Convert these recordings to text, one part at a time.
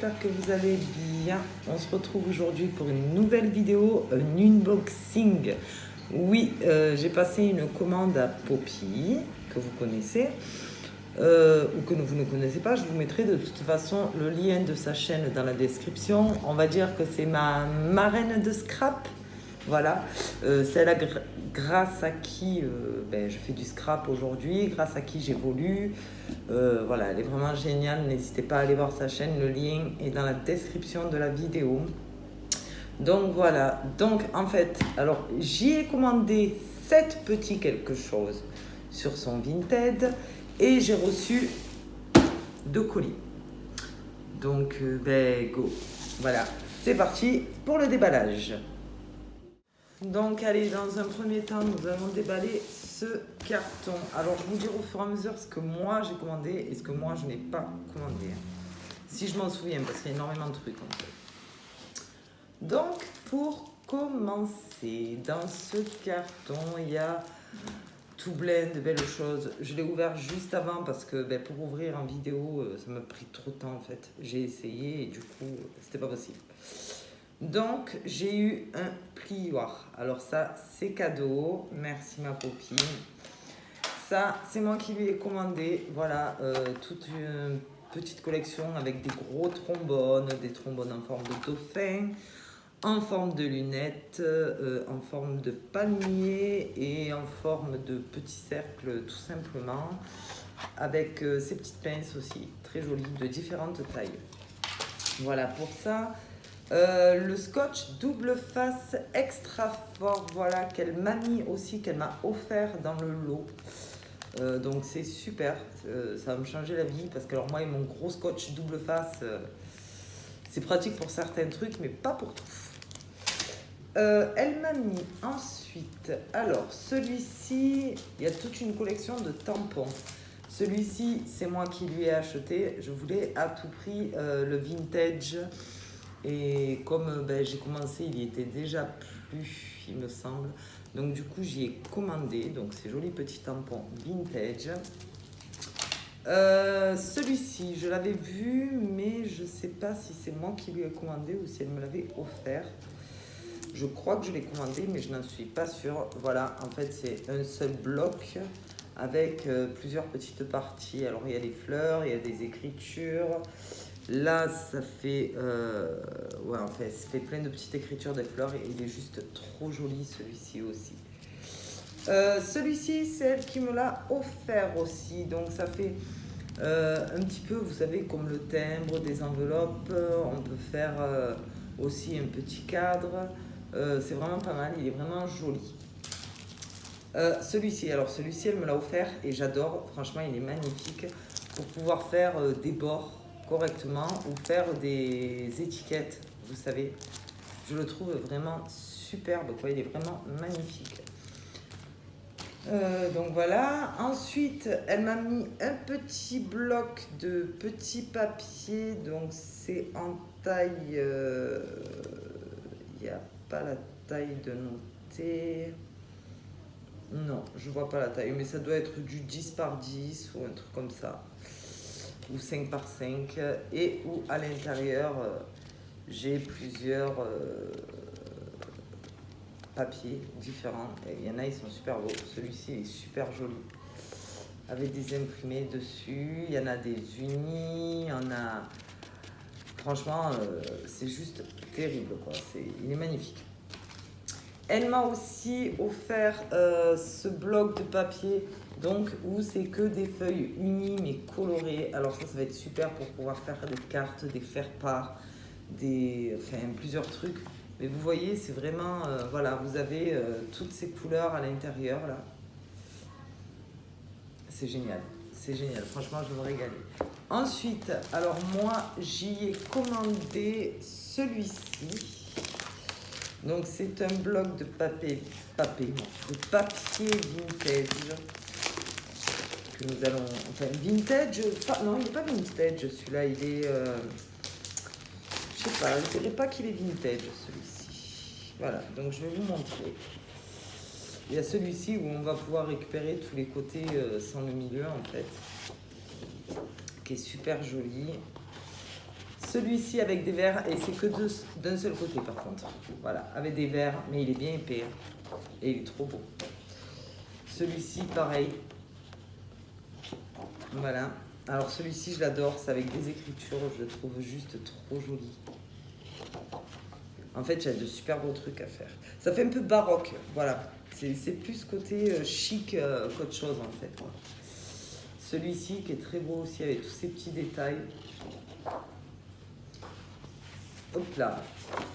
j'espère que vous allez bien. On se retrouve aujourd'hui pour une nouvelle vidéo, un unboxing. Oui, j'ai passé une commande à Poppy, que vous connaissez, ou que vous ne connaissez pas. Je vous mettrai de toute façon le lien de sa chaîne dans la description. On va dire que c'est ma marraine de scrap. Voilà, c'est grâce à qui je fais du scrap aujourd'hui, grâce à qui j'évolue. Voilà, elle est vraiment géniale. N'hésitez pas à aller voir sa chaîne, le lien est dans la description de la vidéo. Donc voilà, donc en fait, alors j'y ai commandé 7 petits quelque chose sur son Vinted et j'ai reçu 2 colis. Donc go, voilà, c'est parti pour le déballage. Donc allez, dans un premier temps, nous allons déballer ce carton. Alors je vous dirai au fur et à mesure ce que moi j'ai commandé et ce que moi je n'ai pas commandé. Si je m'en souviens, parce qu'il y a énormément de trucs en fait. Donc pour commencer, dans ce carton, il y a tout plein de belles choses. Je l'ai ouvert juste avant parce que pour ouvrir en vidéo, ça m'a pris trop de temps en fait. J'ai essayé et du coup, c'était pas possible. Donc, j'ai eu un plioir. Alors ça, c'est cadeau. Merci ma Poppy. Ça, c'est moi qui lui ai commandé. Voilà, toute une petite collection avec des gros trombones, des trombones en forme de dauphin, en forme de lunettes, en forme de palmier et en forme de petits cercles tout simplement. Avec ces petites pinces aussi, très jolies, de différentes tailles. Voilà pour ça. Le scotch double face extra fort, voilà, qu'elle m'a mis aussi, qu'elle m'a offert dans le lot. Donc c'est super, ça va me changer la vie parce que alors moi et mon gros scotch double face, c'est pratique pour certains trucs mais pas pour tout. Elle m'a mis ensuite, alors celui-ci, il y a toute une collection de tampons. Celui-ci, c'est moi qui lui ai acheté, je voulais à tout prix le vintage. Et comme j'ai commencé, il y était déjà plus, il me semble. Donc du coup, j'y ai commandé. Donc ces jolis petits tampons vintage. Celui-ci, je l'avais vu, mais je ne sais pas si c'est moi qui lui ai commandé ou si elle me l'avait offert. Je crois que je l'ai commandé, mais je n'en suis pas sûre. Voilà, en fait, c'est un seul bloc avec plusieurs petites parties. Alors, il y a des fleurs, il y a des écritures. Là, ça fait, en fait, ça fait plein de petites écritures des fleurs et il est juste trop joli celui-ci aussi. Celui-ci, c'est elle qui me l'a offert aussi. Donc, ça fait un petit peu, vous savez, comme le timbre des enveloppes. On peut faire aussi un petit cadre. C'est vraiment pas mal, il est vraiment joli. Celui-ci, alors celui-ci, elle me l'a offert et j'adore. Franchement, il est magnifique pour pouvoir faire des bords correctement ou faire des étiquettes, vous savez. Je le trouve vraiment superbe, quoi. Il est vraiment magnifique. Donc voilà. Ensuite, elle m'a mis un petit bloc de petits papiers. Donc c'est en taille... Il n'y a pas la taille de noter. Non, je vois pas la taille, mais ça doit être du 10 par 10 ou un truc comme ça. Ou 5 par 5 et où à l'intérieur j'ai plusieurs papiers différents et il y en a, ils sont super beaux. Celui-ci est super joli avec des imprimés dessus, il y en a des unis, il y en a, franchement c'est juste terrible quoi. Il est magnifique. Elle m'a aussi offert ce bloc de papier, donc où c'est que des feuilles unies mais colorées. Alors ça va être super pour pouvoir faire des cartes, des faire-part, plusieurs trucs. Mais vous voyez, c'est vraiment, voilà, vous avez toutes ces couleurs à l'intérieur là. C'est génial, franchement je vais me régaler. Ensuite, alors moi j'y ai commandé celui-ci. Donc c'est un bloc de papier vintage que nous allons, enfin vintage, non il n'est pas vintage celui-là, il est, je sais pas, je ne dirais pas qu'il est vintage celui-ci. Voilà, donc je vais vous montrer. Il y a celui-ci où on va pouvoir récupérer tous les côtés sans le milieu en fait, qui est super joli. Celui-ci avec des verres, et c'est que d'un seul côté par contre. Voilà, avec des verres, mais il est bien épais. Et il est trop beau. Celui-ci, pareil. Voilà. Alors celui-ci, je l'adore, c'est avec des écritures, je le trouve juste trop joli. En fait, il y a de super beaux trucs à faire. Ça fait un peu baroque, voilà. C'est plus côté chic qu'autre chose en fait. Celui-ci qui est très beau aussi avec tous ces petits détails. Hop là.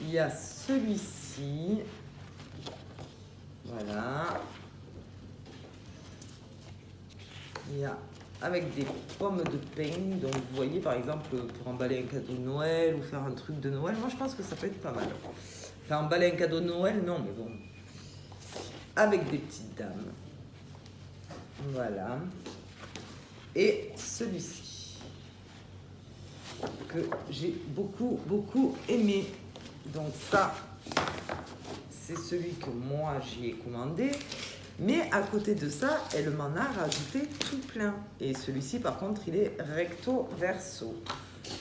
Il y a celui-ci. Voilà. Il y a avec des pommes de peigne. Donc vous voyez par exemple pour emballer un cadeau de Noël ou faire un truc de Noël. Moi je pense que ça peut être pas mal. Faire emballer un cadeau de Noël, non mais bon. Avec des petites dames. Voilà. Et celui-ci que j'ai beaucoup aimé. Donc ça, c'est celui que moi j'y ai commandé. Mais à côté de ça, elle m'en a rajouté tout plein. Et celui-ci, par contre, il est recto verso.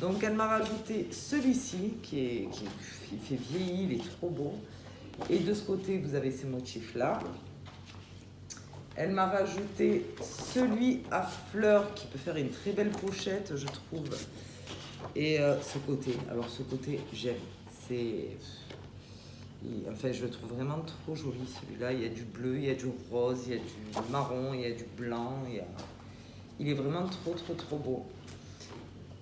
Donc elle m'a rajouté celui-ci qui fait vieillir, il est trop beau. Et de ce côté, vous avez ces motifs-là. Elle m'a rajouté celui à fleurs qui peut faire une très belle pochette, je trouve. Et ce côté, alors ce côté, j'aime. Enfin, je le trouve vraiment trop joli celui-là. Il y a du bleu, il y a du rose, il y a du marron, il y a du blanc. Il est vraiment trop beau.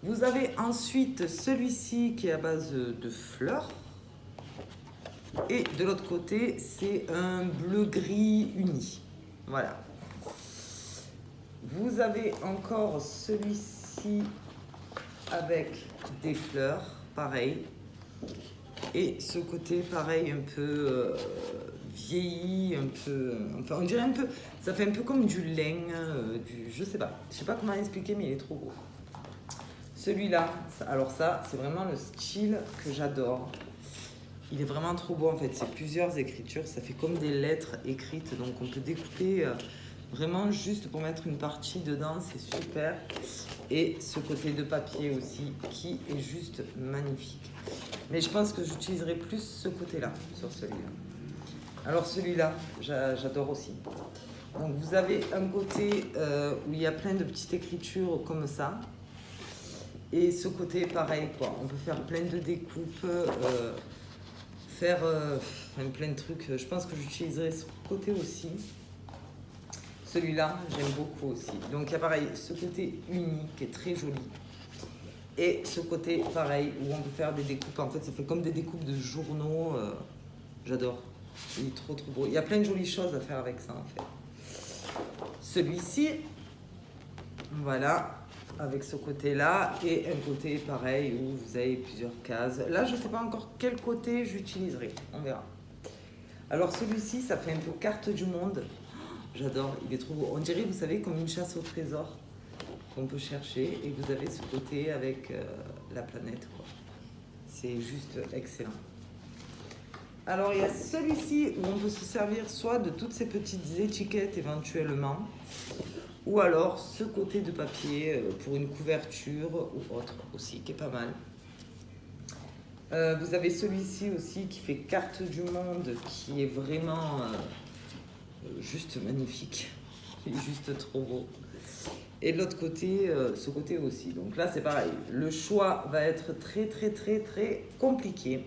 Vous avez ensuite celui-ci qui est à base de fleurs. Et de l'autre côté, c'est un bleu-gris uni. Voilà. Vous avez encore celui-ci avec des fleurs, pareil. Et ce côté, pareil, un peu vieilli, un peu... Enfin, on dirait un peu... Ça fait un peu comme du lin, je sais pas. Je sais pas comment expliquer, mais il est trop beau. Celui-là, alors ça, c'est vraiment le style que j'adore. Il est vraiment trop beau en fait, c'est plusieurs écritures, ça fait comme des lettres écrites, donc on peut découper vraiment juste pour mettre une partie dedans, c'est super. Et ce côté de papier aussi qui est juste magnifique. Mais je pense que j'utiliserai plus ce côté-là sur celui-là. Alors celui-là, j'adore aussi. Donc vous avez un côté où il y a plein de petites écritures comme ça. Et ce côté pareil quoi, on peut faire plein de découpes. Faire plein de trucs. Je pense que j'utiliserai ce côté aussi. Celui-là, j'aime beaucoup aussi. Donc il y a pareil, ce côté uni qui est très joli. Et ce côté pareil où on peut faire des découpes. En fait, ça fait comme des découpes de journaux. J'adore. Il est trop beau. Il y a plein de jolies choses à faire avec ça en fait. Celui-ci, voilà. Avec ce côté-là et un côté pareil où vous avez plusieurs cases. Là, je ne sais pas encore quel côté j'utiliserai. On verra. Alors celui-ci, ça fait un peu carte du monde. J'adore, il est trop beau. On dirait, vous savez, comme une chasse au trésor qu'on peut chercher. Et vous avez ce côté avec la planète, quoi. C'est juste excellent. Alors, il y a celui-ci où on peut se servir soit de toutes ces petites étiquettes éventuellement, ou alors ce côté de papier pour une couverture ou autre aussi, qui est pas mal. Vous avez celui-ci aussi qui fait carte du monde, qui est vraiment juste magnifique. Il est juste trop beau. Et de l'autre côté, ce côté aussi. Donc là, c'est pareil. Le choix va être très compliqué.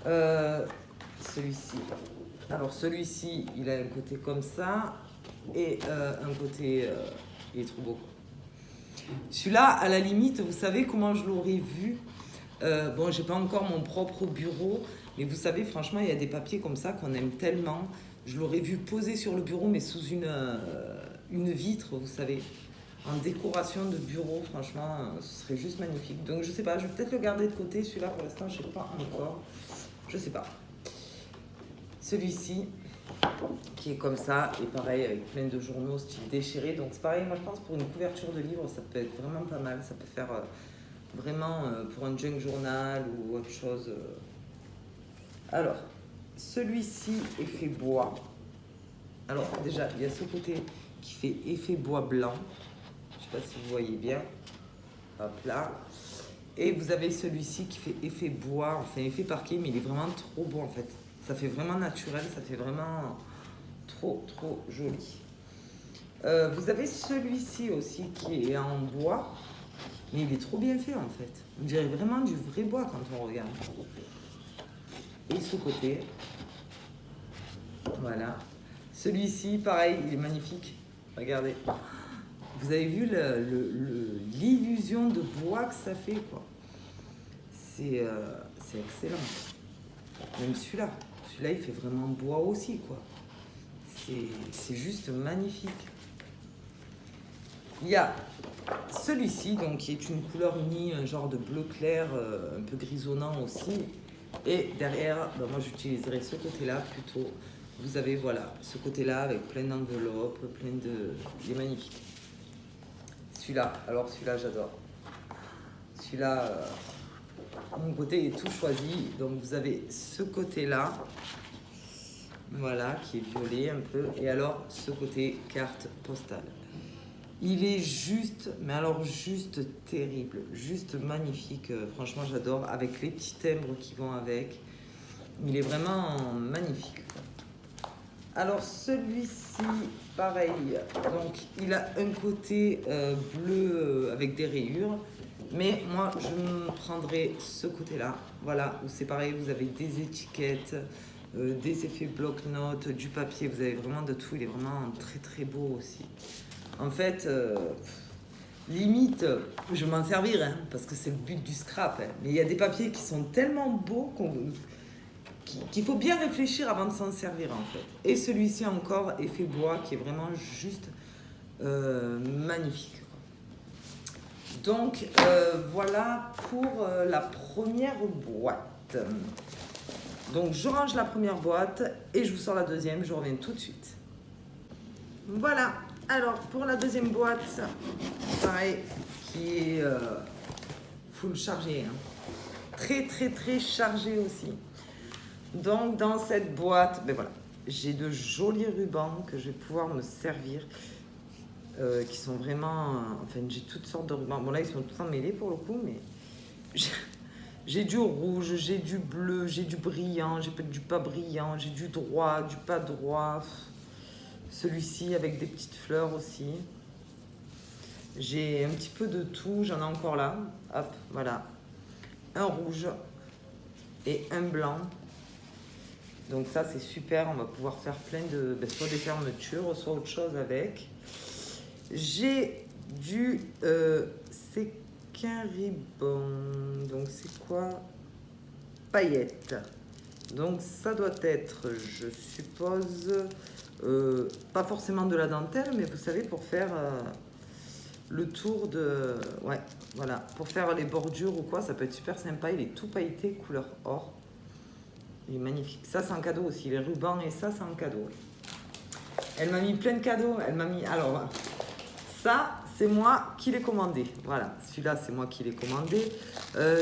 Celui-ci. Alors celui-ci, il a un côté comme ça. Et un côté, il est trop beau. Celui-là, à la limite, vous savez comment je l'aurais vu. Bon, j'ai pas encore mon propre bureau, mais vous savez, franchement, il y a des papiers comme ça qu'on aime tellement. Je l'aurais vu posé sur le bureau, mais sous une vitre, vous savez, en décoration de bureau. Franchement, ce serait juste magnifique. Donc, je sais pas, je vais peut-être le garder de côté. Celui-là, pour l'instant, je sais pas encore. Je sais pas. Celui-ci, qui est comme ça, et pareil avec plein de journaux style déchiré. Donc c'est pareil, moi je pense pour une couverture de livre, ça peut être vraiment pas mal. Ça peut faire vraiment pour un junk journal ou autre chose. Alors, celui-ci, effet bois. Alors déjà, il y a ce côté qui fait effet bois blanc. Je sais pas si vous voyez bien. Hop là. Et vous avez celui-ci qui fait effet bois, enfin effet parquet, mais il est vraiment trop beau en fait. Ça fait vraiment naturel, ça fait vraiment trop joli. Vous avez celui-ci aussi qui est en bois, mais il est trop bien fait en fait. On dirait vraiment du vrai bois quand on regarde. Et ce côté, voilà. Celui-ci, pareil, il est magnifique. Regardez. Vous avez vu l'illusion de bois que ça fait, quoi. C'est excellent. Même celui-là. Celui-là, il fait vraiment bois aussi, quoi. C'est juste magnifique. Il y a celui-ci, donc qui est une couleur unie, un genre de bleu clair, un peu grisonnant aussi. Et derrière, ben moi j'utiliserai ce côté-là plutôt. Vous avez voilà ce côté-là avec plein d'enveloppes, plein de. Il est magnifique. Celui-là, alors celui-là j'adore. Celui-là, mon côté est tout choisi. Donc vous avez ce côté-là, voilà, qui est violet un peu. Et alors ce côté carte postale. Il est juste, mais alors juste terrible, juste magnifique. Franchement, j'adore, avec les petits timbres qui vont avec. Il est vraiment magnifique. Alors celui-ci, pareil, donc il a un côté bleu avec des rayures. Mais moi, je me prendrai ce côté-là, voilà, où c'est pareil, vous avez des étiquettes, des effets bloc-notes, du papier, vous avez vraiment de tout. Il est vraiment très beau aussi. En fait, limite, je vais m'en servir, hein, parce que c'est le but du scrap. Hein. Mais il y a des papiers qui sont tellement beaux qu'il faut bien réfléchir avant de s'en servir, en fait. Et celui-ci encore, effet bois, qui est vraiment juste magnifique. Donc, voilà pour la première boîte. Donc, je range la première boîte et je vous sors la deuxième. Je reviens tout de suite. Voilà. Alors, pour la deuxième boîte, pareil, qui est full chargé. Hein. Très chargé aussi. Donc, dans cette boîte, ben voilà, j'ai de jolis rubans que je vais pouvoir me servir. Qui sont vraiment... enfin, j'ai toutes sortes de rubans. Bon, là, ils sont tous emmêlés pour le coup, mais... J'ai du rouge, j'ai du bleu, j'ai du brillant, j'ai du pas brillant, j'ai du droit, du pas droit... Celui-ci avec des petites fleurs aussi. J'ai un petit peu de tout, j'en ai encore là. Hop, voilà. Un rouge et un blanc. Donc ça, c'est super. On va pouvoir faire plein de... soit des fermetures, soit autre chose avec. J'ai du... c'est qu'un ribbon. Donc c'est quoi? Paillettes. Donc ça doit être, je suppose... pas forcément de la dentelle, mais vous savez, pour faire le tour de... Ouais, voilà. Pour faire les bordures ou quoi, ça peut être super sympa. Il est tout pailleté, couleur or. Il est magnifique. Ça, c'est un cadeau aussi. Les rubans et ça, c'est un cadeau. Elle m'a mis plein de cadeaux. Elle m'a mis... Alors, ça, c'est moi qui l'ai commandé. Voilà, celui-là, c'est moi qui l'ai commandé.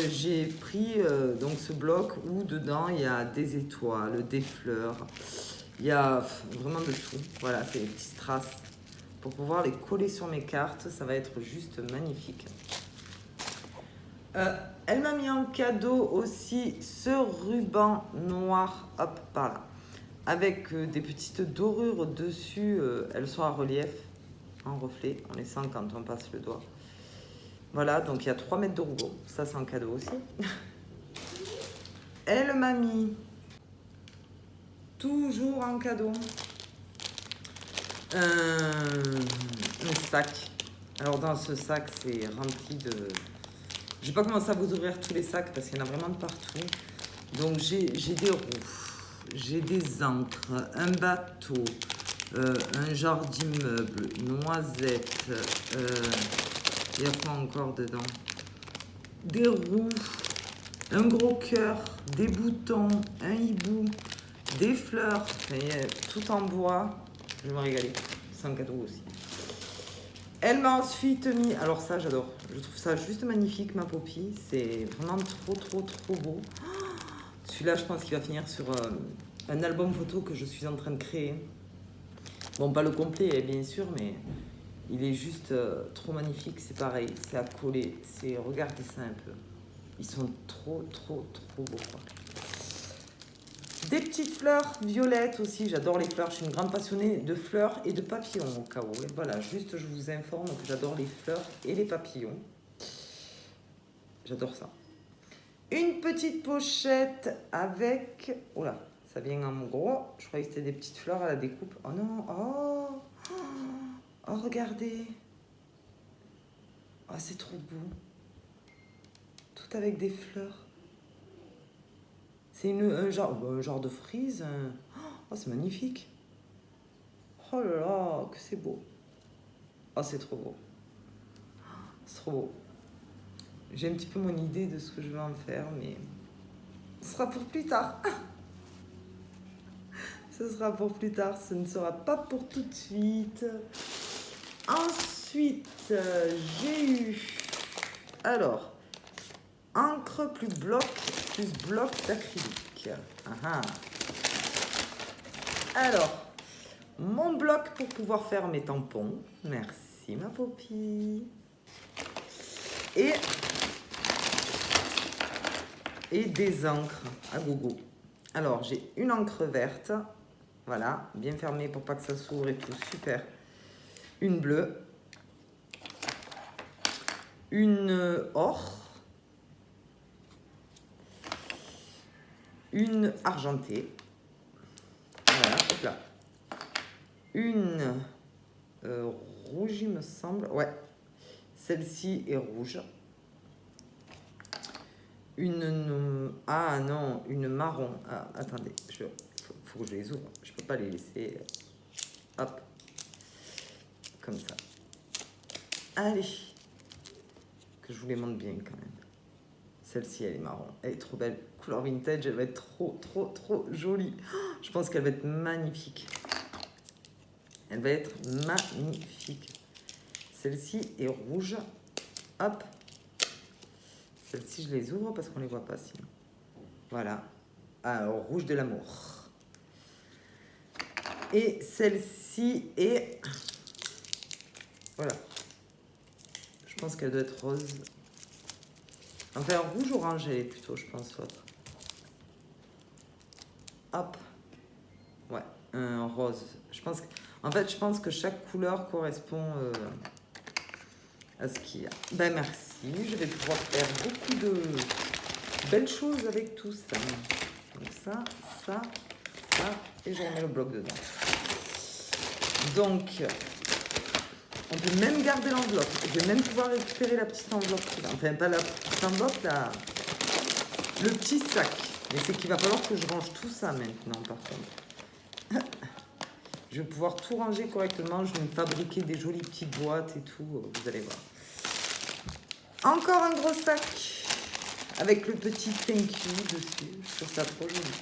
J'ai pris donc ce bloc où dedans, il y a des étoiles, des fleurs... Il y a vraiment de tout. Voilà, c'est des petites strass. Pour pouvoir les coller sur mes cartes, ça va être juste magnifique. Elle m'a mis en cadeau aussi ce ruban noir, hop, par là. Avec des petites dorures dessus. Elles sont à relief, en reflet. On les sent quand on passe le doigt. Voilà, donc il y a 3 mètres de rouleau. Ça, c'est un cadeau aussi. Elle m'a mis... toujours en cadeau, un sac. Alors dans ce sac, c'est rempli de... Je vais pas commencer à vous ouvrir tous les sacs parce qu'il y en a vraiment de partout. Donc j'ai des roues, j'ai des encres, un bateau, un genre d'immeuble, noisettes, il y a quoi encore dedans? Des roues, un gros cœur, des boutons, un hibou, des fleurs, tout en bois. Je vais me régaler. C'est un cadeau aussi. Elle m'a ensuite mis... Alors ça, j'adore. Je trouve ça juste magnifique, ma Poppy. C'est vraiment trop beau. Celui-là, je pense qu'il va finir sur un album photo que je suis en train de créer. Bon, pas le complet, bien sûr, mais il est juste trop magnifique. C'est pareil, c'est à coller. Regardez ça un peu. Ils sont trop beaux, quoi. Des petites fleurs violettes aussi. J'adore les fleurs. Je suis une grande passionnée de fleurs et de papillons au cas où. Et voilà, juste je vous informe que j'adore les fleurs et les papillons. J'adore ça. Une petite pochette avec... Oh là, ça vient en gros. Je croyais que c'était des petites fleurs à la découpe. Oh non, oh, regardez. Oh, c'est trop beau. Tout avec des fleurs. C'est un genre de frise. Oh, c'est magnifique. Oh là là, que c'est beau. Oh, c'est trop beau. C'est trop beau. J'ai un petit peu mon idée de ce que je vais en faire, mais ce sera pour plus tard. Ce sera pour plus tard, ce ne sera pas pour tout de suite. Ensuite, j'ai eu... Alors, encre plus bloc d'acrylique. Alors, mon bloc pour pouvoir faire mes tampons. Merci ma Poppy. Et des encres à gogo. Alors, j'ai une encre verte. Voilà, bien fermée pour pas que ça s'ouvre et tout. Super. Une bleue. Une or. Une argentée. Voilà, hop là. Une rouge, il me semble. Ouais, celle-ci est rouge. Ah non, une marron. Ah, attendez, faut que je les ouvre. Je peux pas les laisser. Hop. Comme ça. Allez. Que je vous les montre bien quand même. Celle-ci, elle est marron. Elle est trop belle. Couleur vintage, elle va être trop jolie. Je pense qu'elle va être magnifique. Elle va être magnifique. Celle-ci est rouge. Hop. Celle-ci, je les ouvre parce qu'on ne les voit pas sinon. Voilà. Alors, rouge de l'amour. Et celle-ci est... Voilà. Je pense qu'elle doit être rose. Enfin, rouge-orange, elle est plutôt, je pense, l'autre. Hop. Ouais, un rose. En fait, je pense que chaque couleur correspond à ce qu'il y a. Ben, merci. Je vais pouvoir faire beaucoup de belles choses avec tout ça. Donc ça, et je remets le bloc dedans. Donc, on peut même garder l'enveloppe. Je vais même pouvoir récupérer la petite enveloppe. Enfin, pas la petite enveloppe, le petit sac. Mais c'est qu'il va falloir que je range tout ça maintenant, par contre. Je vais pouvoir tout ranger correctement. Je vais me fabriquer des jolies petites boîtes et tout. Vous allez voir. Encore un gros sac avec le petit thank you dessus. Je trouve ça trop joli.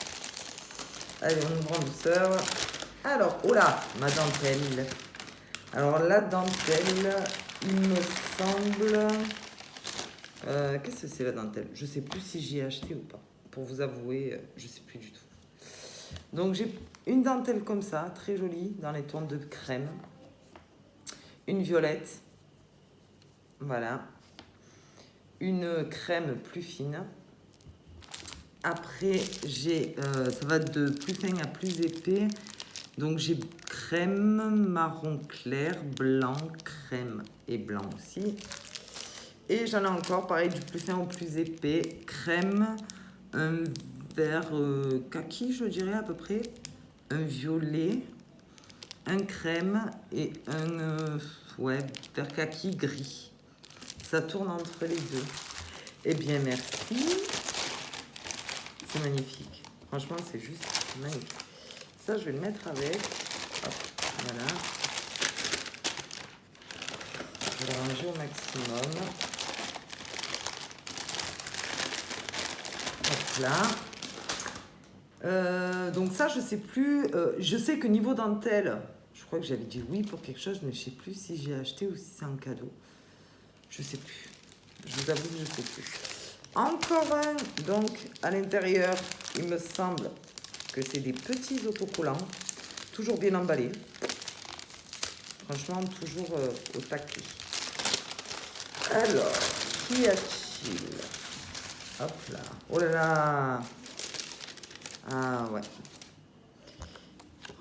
Allez, on ouvre en douceur. Alors, oh là, ma dentelle. Alors, la dentelle, il me semble... Qu'est-ce que c'est la dentelle? Je ne sais plus si j'y ai acheté ou pas. Pour vous avouer, je ne sais plus du tout. Donc, j'ai une dentelle comme ça, très jolie, dans les tons de crème. Une violette. Voilà. Une crème plus fine. Après, j'ai, ça va de plus fin à plus épais. Donc, j'ai crème, marron clair, blanc, crème et blanc aussi. Et j'en ai encore, pareil, du plus fin au plus épais. Crème, un vert kaki, je dirais à peu près. Un violet, un crème et un vert kaki gris. Ça tourne entre les deux. Eh bien, merci. C'est magnifique. Franchement, c'est juste magnifique. Ça, je vais le mettre avec. Hop, voilà. Je vais le ranger au maximum. Hop là. Donc ça, je sais plus. Je sais que niveau dentelle, je crois que j'avais dit oui pour quelque chose, mais je sais plus si j'ai acheté ou si c'est un cadeau. Je sais plus. Je vous avoue que je sais plus. Encore un. Donc, à l'intérieur, il me semble que c'est des petits autocollants. Toujours bien emballés. Franchement, toujours au taquet. Alors, qu'y a-t-il? Hop là. Oh là là. Ah ouais.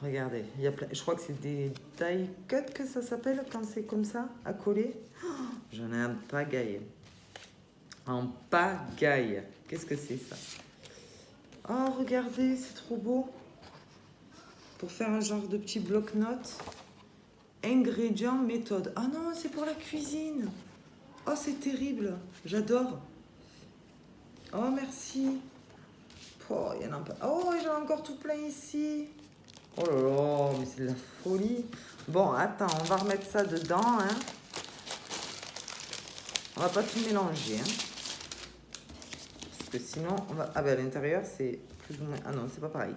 Regardez, il y a plein... je crois que c'est des die cut que ça s'appelle quand c'est comme ça, à coller. Oh, j'en ai un pagaille. En pagaille. Qu'est-ce que c'est ça? Oh, regardez, c'est trop beau. Pour faire un genre de petit bloc-notes. Ingrédients, méthode. Ah non, c'est pour la cuisine. Oh, c'est terrible. J'adore. Oh, merci. Oh, il y en a pas. Oh, j'en ai encore tout plein ici. Oh là là, mais c'est de la folie. Bon, attends, on va remettre ça dedans. Hein. On va pas tout mélanger. Hein. Parce que sinon, on va... Ah ben à l'intérieur, c'est plus ou moins... Ah non, c'est pas pareil.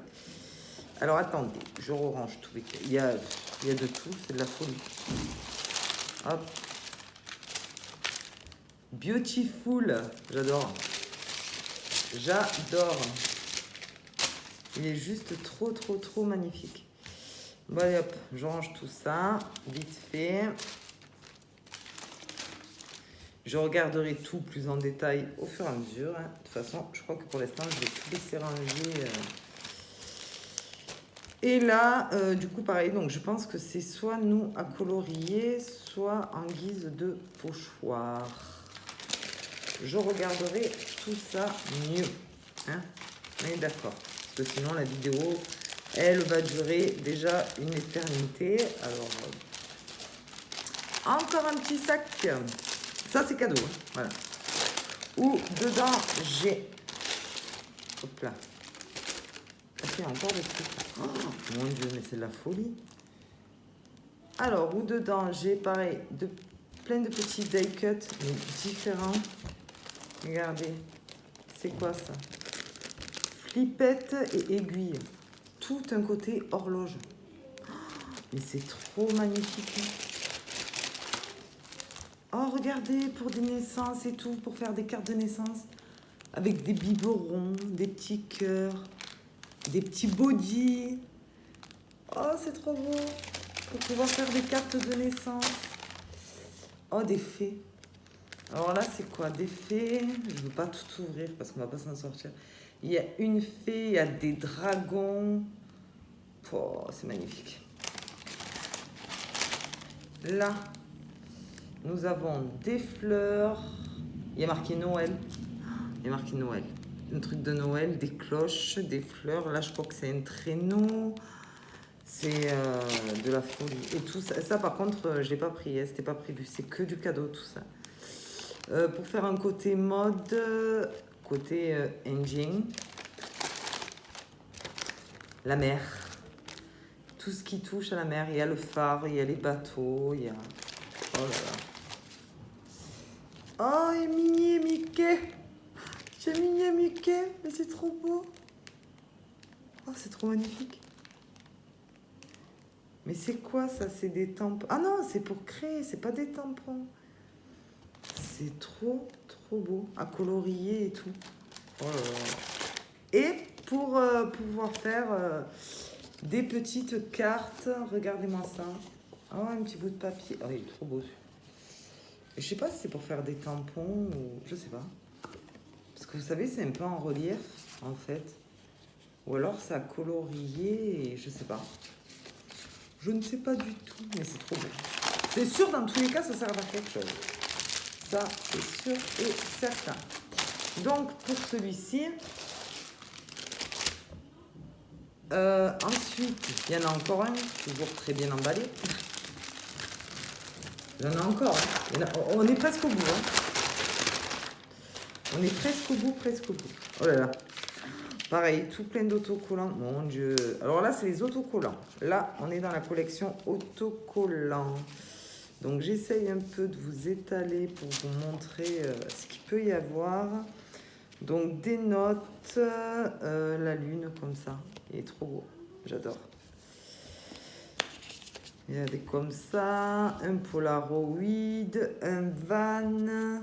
Alors, attendez, je range tout. Il y a de tout, c'est de la folie. Hop. Beautiful, j'adore. J'adore. Il est juste trop magnifique. Bon, allez hop, je range tout ça, vite fait. Je regarderai tout plus en détail au fur et à mesure. Hein. De toute façon, je crois que pour l'instant, je vais tout laisser ranger. Et là, du coup, pareil, donc je pense que c'est soit nous à colorier, soit en guise de pochoir. Je regarderai tout ça mieux. Hein. On est d'accord. Parce que sinon, la vidéo, elle va durer déjà une éternité. Alors, encore un petit sac. Ça, c'est cadeau. Hein. Voilà. Où dedans, j'ai... Hop là. Ok, encore des trucs. Oh, mon Dieu, mais c'est de la folie. Alors, où dedans, j'ai pareil, plein de petits die cuts, mais différents. Regardez. C'est quoi ça? Flippette et aiguille. Tout un côté horloge. Oh, mais c'est trop magnifique. Oh, regardez, pour des naissances et tout, pour faire des cartes de naissance. Avec des biberons, des petits cœurs, des petits bodys. Oh, c'est trop beau. Pour pouvoir faire des cartes de naissance. Oh, des fées. Alors là, c'est quoi? Des fées. Je ne veux pas tout ouvrir parce qu'on ne va pas s'en sortir. Il y a une fée, il y a des dragons. Oh, c'est magnifique. Là, nous avons des fleurs. Il y a marqué Noël. Il y a marqué Noël. Un truc de Noël, des cloches, des fleurs. Là, je crois que c'est un traîneau. C'est de la folie. Et tout ça, par contre, je l'ai pas pris. Hein, c'était pas prévu. C'est que du cadeau, tout ça. Pour faire un côté mode, côté engine. La mer. Tout ce qui touche à la mer. Il y a le phare, il y a les bateaux, il y a... Oh là là. Oh, et Minnie et Mickey. J'ai Minnie et Mickey, mais c'est trop beau. Oh, c'est trop magnifique. Mais c'est quoi ça? C'est des tampons. Ah non, c'est pour créer, c'est pas des tampons. C'est trop beau. À colorier et tout. Oh là là. Et pour pouvoir faire des petites cartes, regardez-moi ça. Oh, un petit bout de papier. Oh, il est trop beau. Je sais pas si c'est pour faire des tampons ou... Je sais pas. Parce que vous savez, c'est un peu en relief, en fait. Ou alors ça a colorié et je sais pas. Je ne sais pas du tout, mais c'est trop beau. C'est sûr, dans tous les cas, ça sert à quelque chose. Ça, c'est sûr et certain. Donc, pour celui-ci... ensuite, il y en a encore un, toujours très bien emballé. Il y en a encore. Hein. On est presque au bout. Hein. On est presque au bout, Oh là là. Pareil, tout plein d'autocollants. Mon Dieu. Alors là, c'est les autocollants. Là, on est dans la collection autocollants. Donc, j'essaye un peu de vous étaler pour vous montrer ce qu'il peut y avoir. Donc, des notes, la lune comme ça. Il est trop beau. J'adore. Il y a des comme ça. Un Polaroid, un van.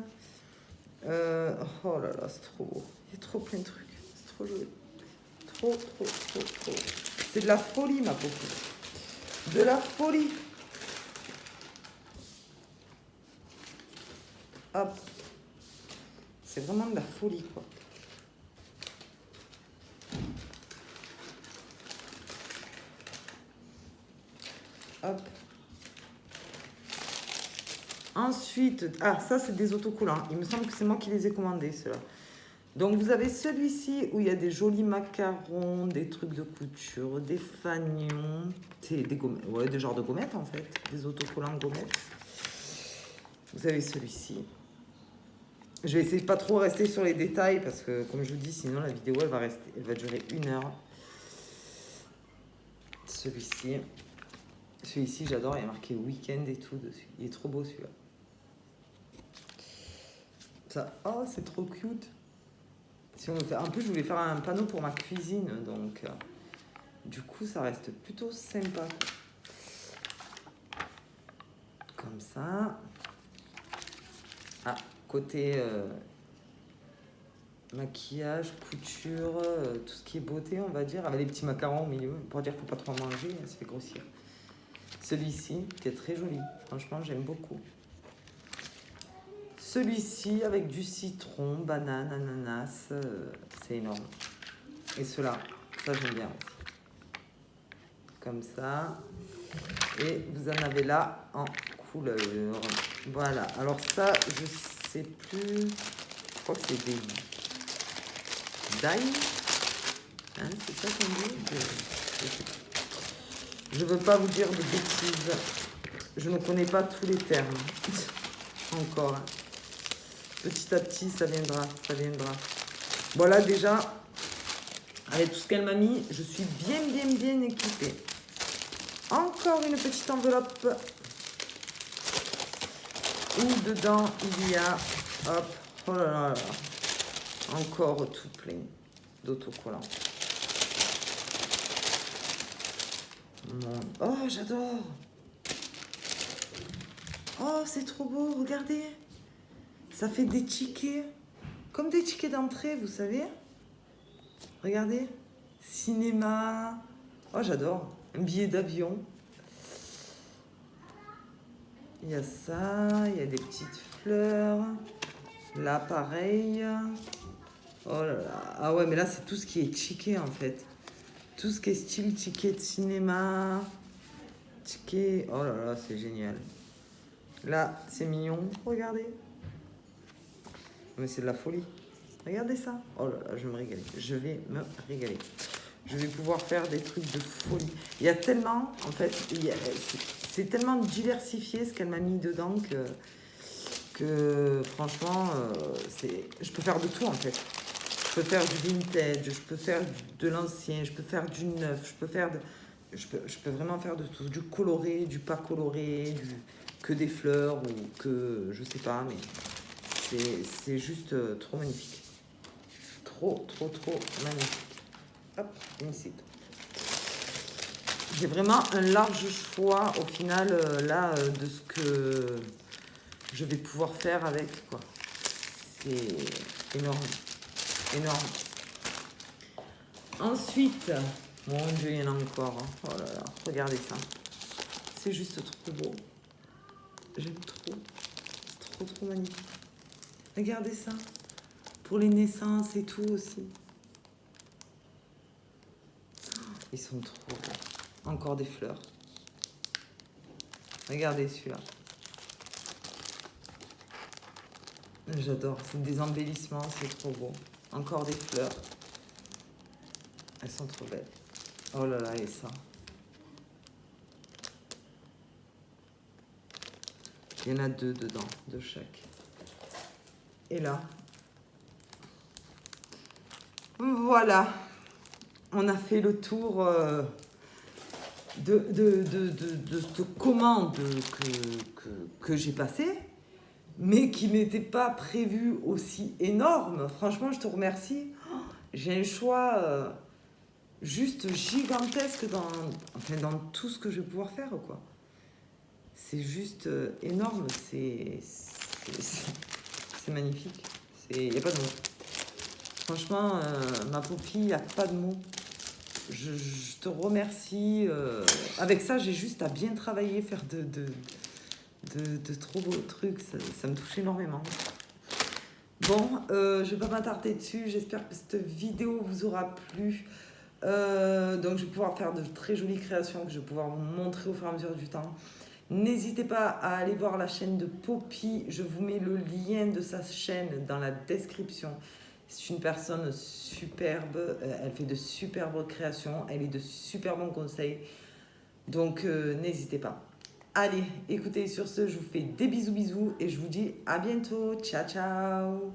Oh là là, c'est trop beau. Il y a trop plein de trucs. C'est trop joli. Trop. C'est de la folie, ma pauvre. De la folie. Hop. C'est vraiment de la folie, quoi. Ensuite, ah, ça c'est des autocollants. Il me semble que c'est moi qui les ai commandés, ceux-là. Donc vous avez celui-ci où il y a des jolis macarons, des trucs de couture, des fanions, des gommettes, ouais, des genres de gommettes en fait, des autocollants gommettes. Vous avez celui-ci. Je vais essayer de pas trop rester sur les détails parce que comme je vous dis, sinon la vidéo elle va durer 1 heure. Celui-ci. Celui-ci j'adore, il y a marqué week-end et tout dessus. Il est trop beau celui-là. Ça, oh c'est trop cute. Si on veut faire, en plus je voulais faire un panneau pour ma cuisine, donc du coup ça reste plutôt sympa. Comme ça. Ah, côté maquillage, couture, tout ce qui est beauté on va dire, avec les petits macarons au milieu, pour dire qu'il ne faut pas trop en manger, ça fait grossir. Celui-ci qui est très joli, franchement j'aime beaucoup. Celui-ci avec du citron, banane, ananas, c'est énorme. Et ceux-là, ça j'aime bien aussi. Comme ça. Et vous en avez là en couleur. Voilà, alors ça, je sais plus. Je crois que c'est des d'ail. Hein, c'est ça qu'on dit? Je veux pas vous dire de bêtises. Je ne connais pas tous les termes. Encore. Hein. Petit à petit, ça viendra, ça viendra. Voilà déjà, avec tout ce qu'elle m'a mis, je suis bien équipée. Encore une petite enveloppe où dedans il y a, hop, oh là là là, encore tout plein d'autocollants. Oh, j'adore. Oh, c'est trop beau, regardez. Ça fait des tickets, comme des tickets d'entrée, vous savez. Regardez, cinéma. Oh, j'adore. Un billet d'avion. Il y a ça, il y a des petites fleurs. Là, pareil. Oh là là. Ah ouais, mais là, c'est tout ce qui est ticket, en fait. Tout ce qui est style ticket de cinéma. Ticket... Oh là là, c'est génial. Là, c'est mignon. Regardez. Mais c'est de la folie. Regardez ça. Oh là là, je vais me régaler. Je vais me régaler. Je vais pouvoir faire des trucs de folie. Il y a tellement, en fait, c'est tellement diversifié ce qu'elle m'a mis dedans que franchement, je peux faire de tout en fait. Je peux faire du vintage, je peux faire de l'ancien, je peux faire du neuf, je peux vraiment faire de tout. Du coloré, du pas coloré, que des fleurs ou que, je sais pas, mais c'est juste trop magnifique. Trop magnifique. Hop, ici. J'ai vraiment un large choix au final là de ce que je vais pouvoir faire avec quoi. C'est énorme. Énorme. Ensuite, mon Dieu, il y en a encore. Hein. Oh là là, regardez ça. C'est juste trop beau. J'aime trop. C'est trop magnifique. Regardez ça. Pour les naissances et tout aussi. Ils sont trop beaux. Encore des fleurs. Regardez celui-là. J'adore. C'est des embellissements. C'est trop beau. Encore des fleurs. Elles sont trop belles. Oh là là, et ça. Il y en a 2 dedans, de chaque. Et là. Voilà. On a fait le tour de cette commande que j'ai passée, mais qui n'était pas prévue aussi énorme. Franchement, je te remercie. Oh, j'ai un choix juste gigantesque dans tout ce que je vais pouvoir faire, quoi. C'est juste énorme. C'est magnifique. Il n'y a pas de mots. Franchement, ma Poppy, il n'y a pas de mots. Je te remercie. Avec ça, j'ai juste à bien travailler, faire de trop beaux trucs. Ça me touche énormément. Bon, je ne vais pas m'attarder dessus. J'espère que cette vidéo vous aura plu. Donc, je vais pouvoir faire de très jolies créations que je vais pouvoir vous montrer au fur et à mesure du temps. N'hésitez pas à aller voir la chaîne de Poppy. Je vous mets le lien de sa chaîne dans la description. C'est une personne superbe. Elle fait de superbes créations. Elle est de super bons conseils. Donc, n'hésitez pas. Allez, écoutez, sur ce, je vous fais des bisous et je vous dis à bientôt. Ciao, ciao.